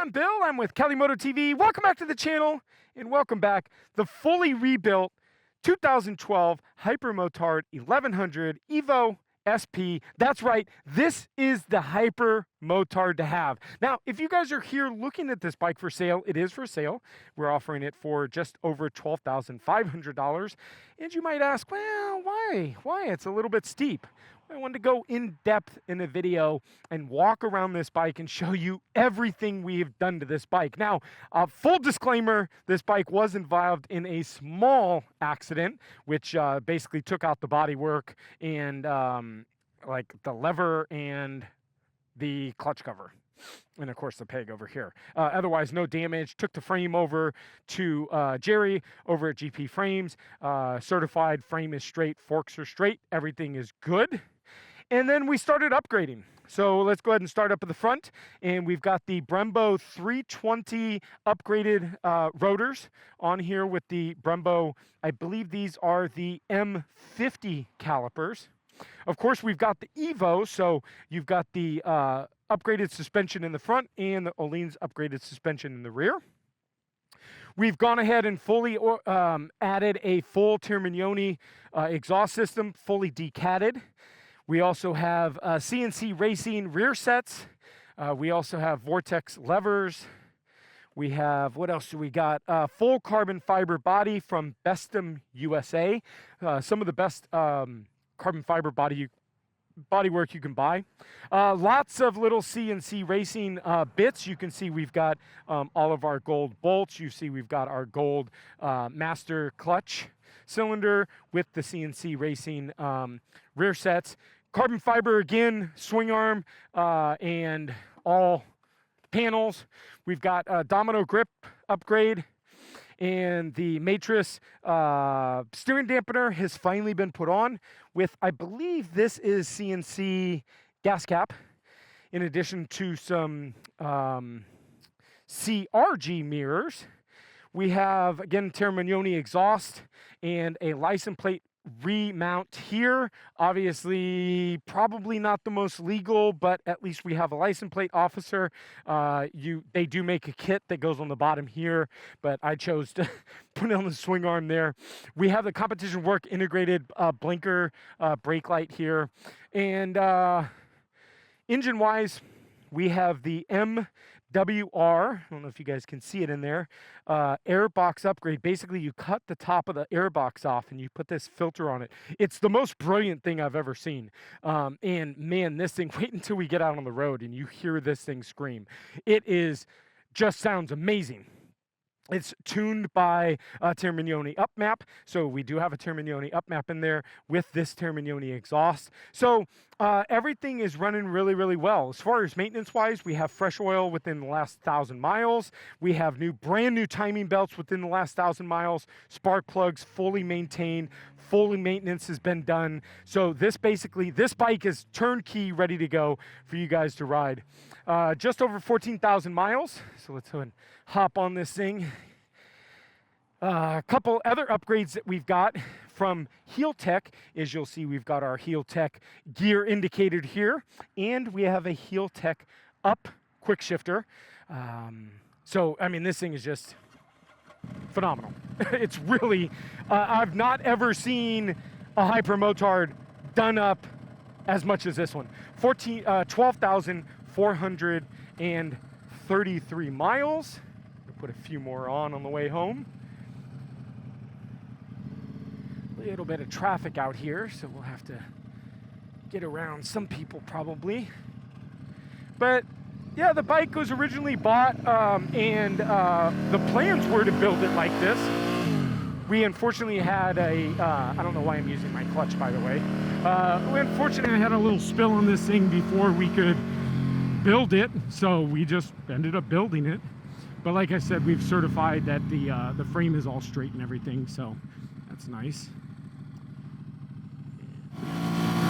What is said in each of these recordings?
I'm Bill. I'm with Cali Moto TV. Welcome back to the channel, and welcome back the fully rebuilt 2012 Hypermotard 1100 Evo SP. That's right, this is the Hypermotard to have. Now, if you guys are here looking at this bike for sale, it is for sale. We're offering it for just over $12,500. And you might ask, well, why? Why? It's a little bit steep. I wanted to go in depth in a video and walk around this bike and show you everything we have done to this bike. Now, full disclaimer, this bike was involved in a small accident, which basically took out the bodywork and like the lever and the clutch cover. And of course the peg over here. Otherwise, no damage. Took the frame over to Jerry over at GP Frames. Certified frame is straight, forks are straight, everything is good. And then we started upgrading. So let's go ahead and start up at the front. And we've got the Brembo 320 upgraded rotors on here with the Brembo. I believe these are the M50 calipers. Of course, we've got the Evo. So you've got the upgraded suspension in the front and the Ohlins upgraded suspension in the rear. We've gone ahead and fully added a full Termignoni exhaust system, fully decatted. We also have CNC racing rear sets. We also have Vortex levers. We have, what else do we got? Full carbon fiber body from Bestem, USA. Some of the best carbon fiber bodywork you can buy. Lots of little CNC racing bits. You can see we've got all of our gold bolts. You see we've got our gold master clutch cylinder with the CNC racing rear sets. Carbon fiber again, swing arm and all panels. We've got a domino grip upgrade, and the Matris steering dampener has finally been put on with, I believe this is CNC gas cap, in addition to some CRG mirrors. We have, again, Termignoni exhaust and a license plate remount here. Obviously, probably not the most legal, but at least we have a license plate officer. They do make a kit that goes on the bottom here, but I chose to put it on the swing arm there. We have the competition work integrated blinker brake light here. And engine-wise, we have the MWR, I don't know if you guys can see it in there, air box upgrade. Basically, you cut the top of the air box off and you put this filter on it. It's the most brilliant thing I've ever seen. And man, this thing, wait until we get out on the road and you hear this thing scream. It just sounds amazing. It's tuned by Termignoni UpMap, so we do have a Termignoni UpMap in there with this Termignoni exhaust. So everything is running really, really well. As far as maintenance-wise, we have fresh oil within the last 1,000 miles. We have brand new timing belts within the last 1,000 miles. Spark plugs fully maintained. Fully maintenance has been done. So this bike is turnkey, ready to go for you guys to ride. Just over 14,000 miles. So let's go ahead and hop on this thing. A couple other upgrades that we've got from Heel Tech is, you'll see we've got our Heel Tech gear indicated here, and we have a Heel Tech up quick shifter. So, I mean, this thing is just phenomenal. It's really, I've not ever seen a Hypermotard done up as much as this one. 12,433 miles. We'll put a few more on the way home. A little bit of traffic out here, so we'll have to get around some people probably. But yeah, the bike was originally bought and the plans were to build it like this. We unfortunately had I don't know why I'm using my clutch, by the way. We unfortunately had a little spill on this thing before we could build it, so we just ended up building it. But like I said, we've certified that the frame is all straight and everything, so that's nice.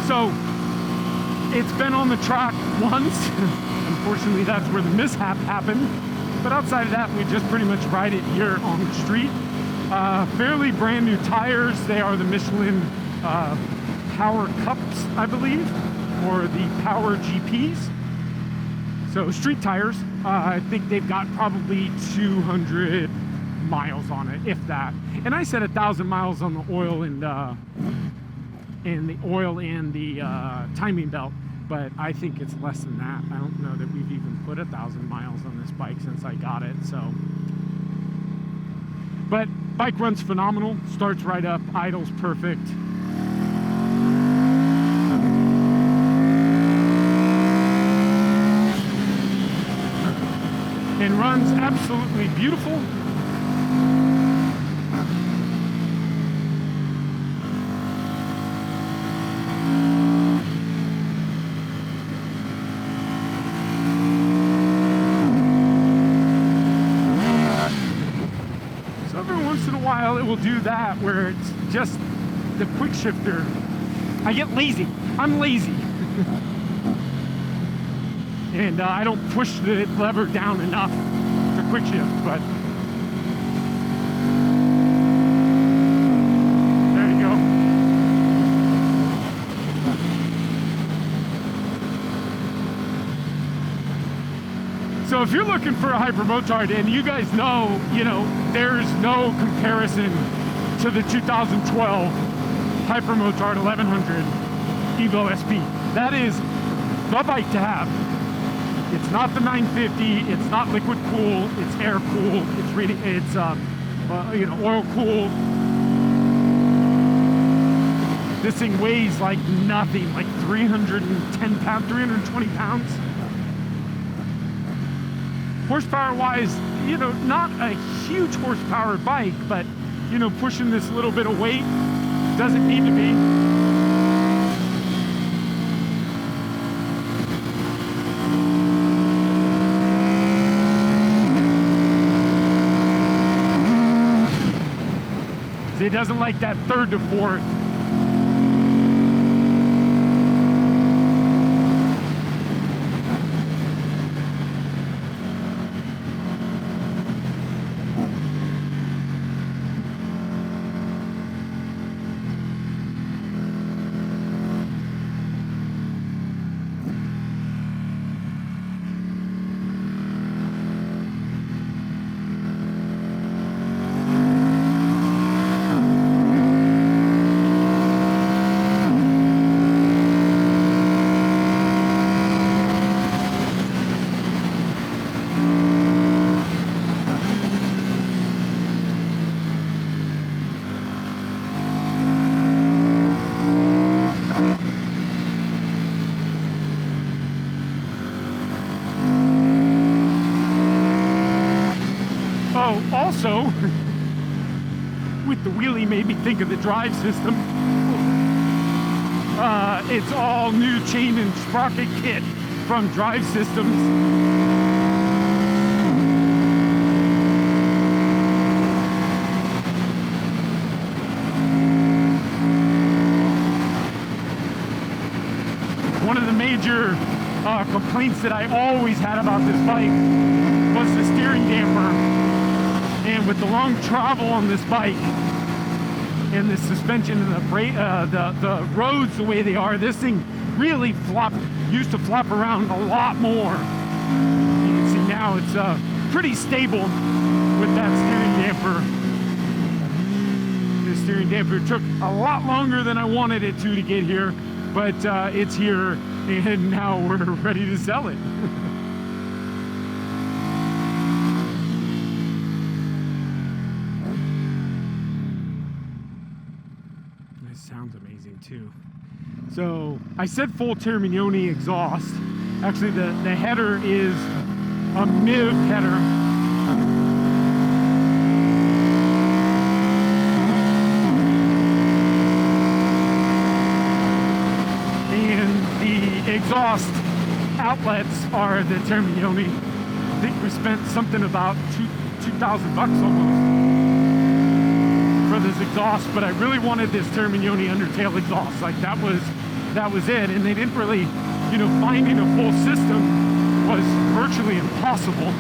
So it's been on the track once. Unfortunately, that's where the mishap happened. But outside of that, we just pretty much ride it here on the street. Fairly brand new tires. They are the Michelin Power Cups, I believe, or the Power GPs. So street tires, I think they've got probably 200 miles on it, if that. And I said 1,000 miles on the oil and the timing belt, but I think it's less than that. I don't know that we've even put 1,000 miles on this bike since I got it. So, but bike runs phenomenal, starts right up, idles perfect. And runs absolutely beautiful. So every once in a while it will do that where it's just the quick shifter. I get lazy. I'm lazy. And I don't push the lever down enough to quick shift, but there you go. So if you're looking for a Hypermotard, and you guys know, there's no comparison to the 2012 Hypermotard 1100 Evo SP. That is the bike to have. It's not the 950. It's not liquid cool. It's air cooled. It's oil cooled. This thing weighs like nothing, like 310 pounds, 320 pounds. Horsepower wise, not a huge horsepower bike, but pushing this little bit of weight doesn't need to be. It doesn't like that third to fourth. Also, with the wheelie made me think of the drive system. It's all new chain and sprocket kit from Drive Systems. One of the major complaints that I always had about this bike was the steering damper. And with the long travel on this bike and the suspension and the roads the way they are, this thing really used to flop around a lot more. You can see now it's pretty stable with that steering damper. The steering damper took a lot longer than I wanted it to get here, but it's here, and now we're ready to sell it. Sounds amazing too. So I said full Termignoni exhaust. Actually, the header is a Mivi header. And the exhaust outlets are the Termignoni. I think we spent something about $2,000 almost for this exhaust, but I really wanted this Termignoni Undertail exhaust. Like that was it, and they didn't really, finding a full system was virtually impossible.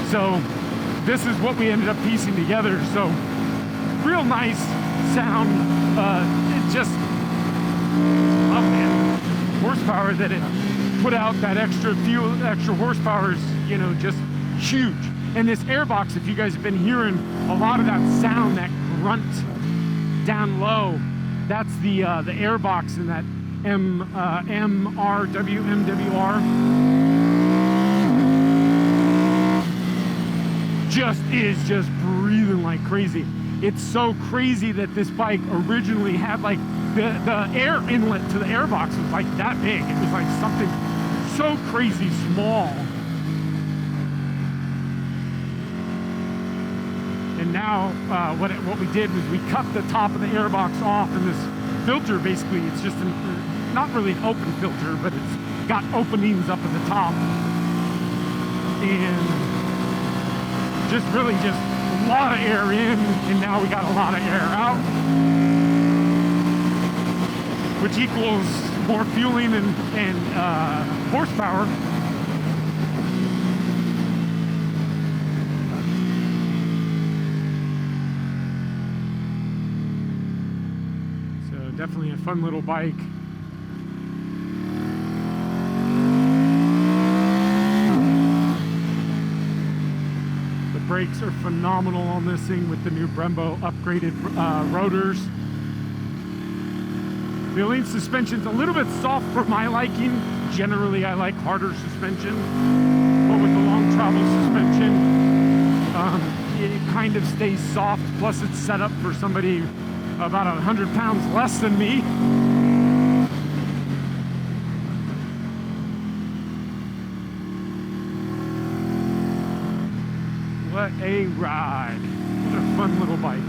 So this is what we ended up piecing together. So real nice sound. It just, oh man, horsepower that it put out that extra fuel, extra horsepower is, you know, just huge. And this airbox, if you guys have been hearing a lot of that sound, that grunt down low, that's the airbox in that MWR. Just breathing like crazy. It's so crazy that this bike originally had like the air inlet to the airbox was like that big. It was like something so crazy small. And now what we did was we cut the top of the airbox off, and this filter basically, it's just not really an open filter, but it's got openings up at the top. And just really just a lot of air in, and now we got a lot of air out, which equals more fueling and horsepower. So definitely a fun little bike. Brakes are phenomenal on this thing with the new Brembo upgraded rotors. The Ohlins suspension's a little bit soft for my liking. Generally, I like harder suspension, but with the long travel suspension, it kind of stays soft. Plus, it's set up for somebody about 100 pounds less than me. What a ride. What a fun little bike.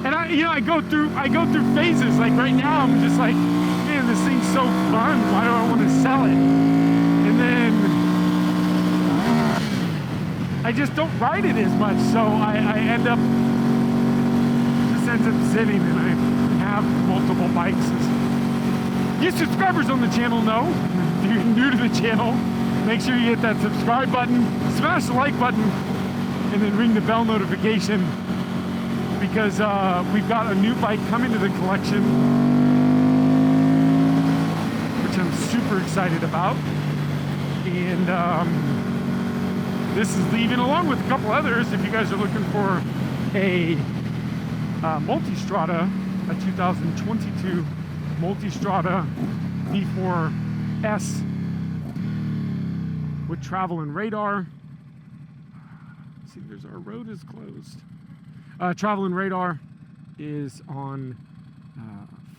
And I go through phases. Like right now I'm just like, man, this thing's so fun. Why do I want to sell it? And then I just don't ride it as much, so I end up sitting, and I have multiple bikes. You subscribers on the channel know. If you're new to the channel, make sure you hit that subscribe button, smash the like button, and then ring the bell notification, because we've got a new bike coming to the collection, which I'm super excited about. And this is leaving along with a couple others. If you guys are looking for a Multistrada, a 2022 Multistrada V4S with travel and radar. See, there's our road is closed. Travel and radar is on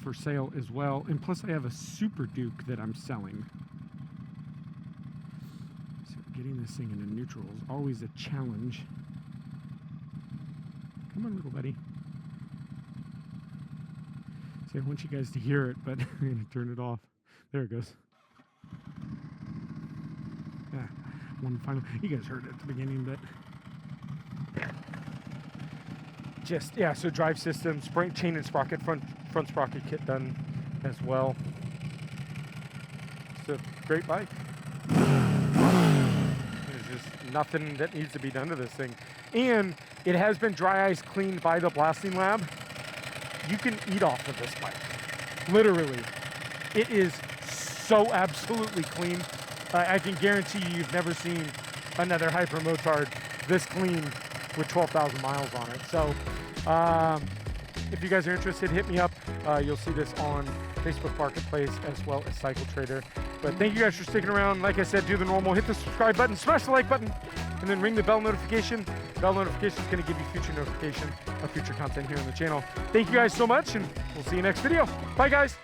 for sale as well, and plus I have a Super Duke that I'm selling. So getting this thing into neutral is always a challenge. Come on, little buddy. See, I want you guys to hear it, but I'm gonna turn it off. There it goes. Yeah, one final. You guys heard it at the beginning, but. Just, yeah, so drive system, spring, chain and sprocket, front sprocket kit done as well. It's a great bike. There's just nothing that needs to be done to this thing. And it has been dry ice cleaned by the blasting lab. You can eat off of this bike, literally. It is so absolutely clean. I can guarantee you've never seen another Hypermotard this clean with 12,000 miles on it. So if you guys are interested, hit me up. You'll see this on Facebook Marketplace as well as Cycle Trader. But thank you guys for sticking around. Like I said, do the normal, hit the subscribe button, smash the like button, and then ring the bell notification. Bell notification is going to give you future notification of future content here on the channel. Thank you guys so much, and we'll see you next video. Bye, guys.